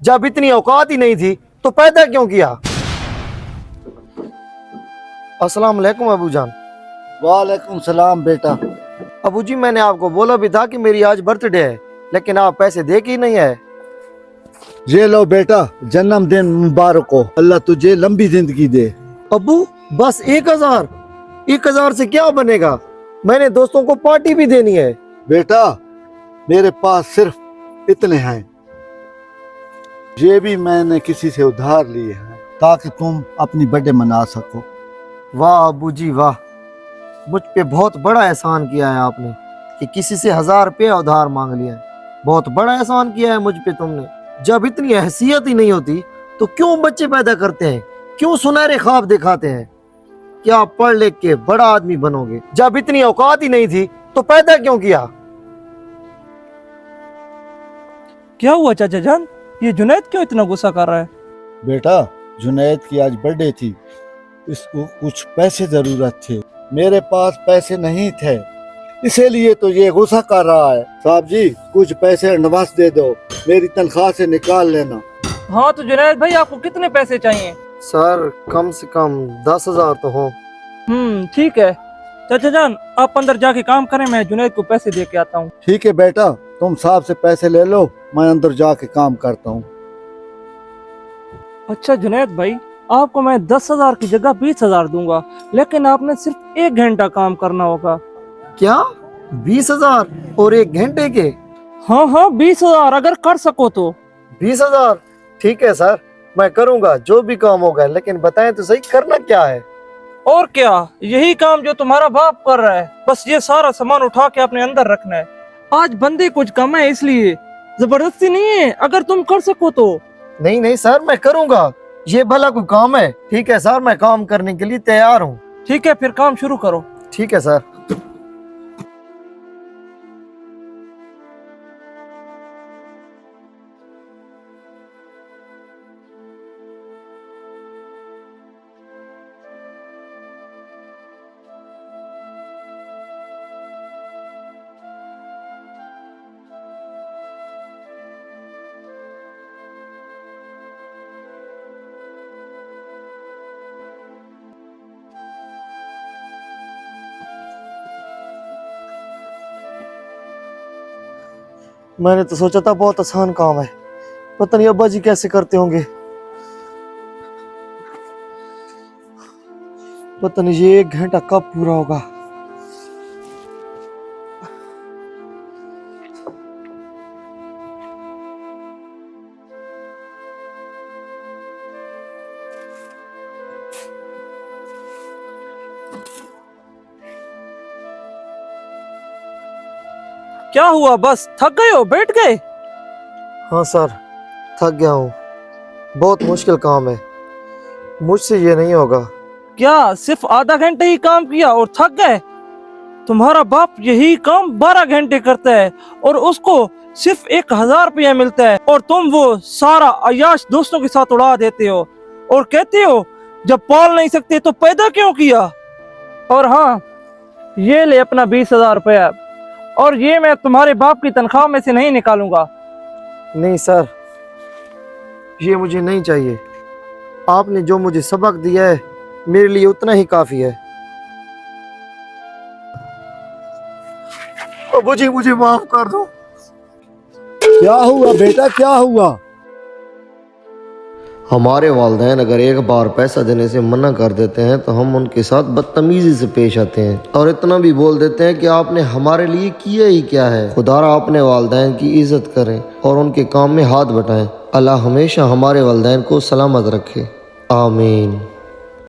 जब इतनी औकात ही नहीं थी तो पैदा क्यों किया? अस्सलाम वालेकुम अबू जान। वालेकुम सलाम बेटा। अबू जी, मैंने आपको बोला भी था कि मेरी आज बर्थडे है, लेकिन आप पैसे दे के ही नहीं आए। ये लो बेटा, जन्मदिन मुबारक हो, अल्लाह तुझे लंबी जिंदगी दे। अबू, बस 1000? 1000 से क्या बनेगा? मैंने दोस्तों को पार्टी भी देनी है। बेटा मेरे पास सिर्फ इतने हैं, ये भी मैंने किसी से उधार लिए हैं ताकि तुम अपनी बर्थडे मना सको। वाह अबू जी वाह, मुझ पे बहुत बड़ा एहसान किया है आपने कि किसी से 1000 रुपये उधार मांग लिया है। बहुत बड़ा एहसान किया है मुझ पे तुमने। जब इतनी हैसियत ही नहीं होती तो क्यों बच्चे पैदा करते हैं? क्यों सुनहरे ख्वाब दिखाते हैं? क्या पढ़ लिख के बड़ा आदमी बनोगे? जब इतनी औकात ही नहीं थी तो पैदा क्यों किया? क्या हुआ चाचा जान, ये जुनैद क्यों इतना गुस्सा कर रहा है? बेटा जुनैद की आज बर्थडे थी, इसको कुछ पैसे जरूरत थे, मेरे पास पैसे नहीं थे, इसीलिए तो ये गुस्सा कर रहा है। साहब जी कुछ पैसे एडवांस दे दो, मेरी तनख्वाह से निकाल लेना। हाँ तो जुनैद भाई, आपको कितने पैसे चाहिए? सर कम से कम 10,000 तो हो। ठीक है चाचा जान, आप अंदर जाके काम करें, मैं जुनैद को पैसे दे के आता हूँ। ठीक है बेटा, तुम साहब से पैसे ले लो, मैं अंदर जाके काम करता हूँ। अच्छा जुनैद भाई, आपको मैं 10,000 की जगह 20,000 दूंगा, लेकिन आपने सिर्फ 1 घंटा काम करना होगा। क्या 20,000 और 1 घंटे के? हाँ 20,000 अगर कर सको तो। 20,000? ठीक है सर, मैं करूंगा जो भी काम होगा, लेकिन बताएं तो सही करना क्या है? और क्या, यही काम जो तुम्हारा बाप कर रहा है, बस ये सारा सामान उठा के अपने अंदर रखना है। आज बंदे कुछ कम है इसलिए, जबरदस्ती नहीं है, अगर तुम कर सको तो। नहीं सर, मैं करूंगा, ये भला कोई काम है? ठीक है सर, मैं काम करने के लिए तैयार हूँ। ठीक है फिर काम शुरू करो। ठीक है सर। मैंने तो सोचा था बहुत आसान काम है, पता नहीं अब्बा जी कैसे करते होंगे। पता नहीं ये 1 घंटा कब पूरा होगा। क्या हुआ, बस थक गए हो, बैठ गए? हाँ सर, थक गया हूँ, बहुत मुश्किल काम है, मुझसे ये नहीं होगा। क्या सिर्फ आधा घंटे ही काम किया और थक गए? तुम्हारा बाप यही काम 12 घंटे करता है और उसको सिर्फ 1,000 रुपया मिलता है, और तुम वो सारा अय्याश दोस्तों के साथ उड़ा देते हो और कहते हो जब पाल नहीं सकते तो पैदा क्यों किया। और हाँ, ये ले अपना 20,000 रुपया, और ये मैं तुम्हारे बाप की तनख्वाह में से नहीं निकालूंगा। नहीं सर, ये मुझे नहीं चाहिए। आपने जो मुझे सबक दिया है मेरे लिए उतना ही काफी है। अबू जी मुझे माफ कर दो। क्या हुआ बेटा, क्या हुआ? हमारे वालिदैन अगर एक बार पैसा देने से मना कर देते हैं तो हम उनके साथ बदतमीजी से पेश आते हैं और इतना भी बोल देते हैं कि आपने हमारे लिए किया ही क्या है। खुदारा अपने वालिदैन की इज्जत करें और उनके काम में हाथ बटाएं। अल्लाह हमेशा हमारे वालिदैन को सलामत रखे। आमीन।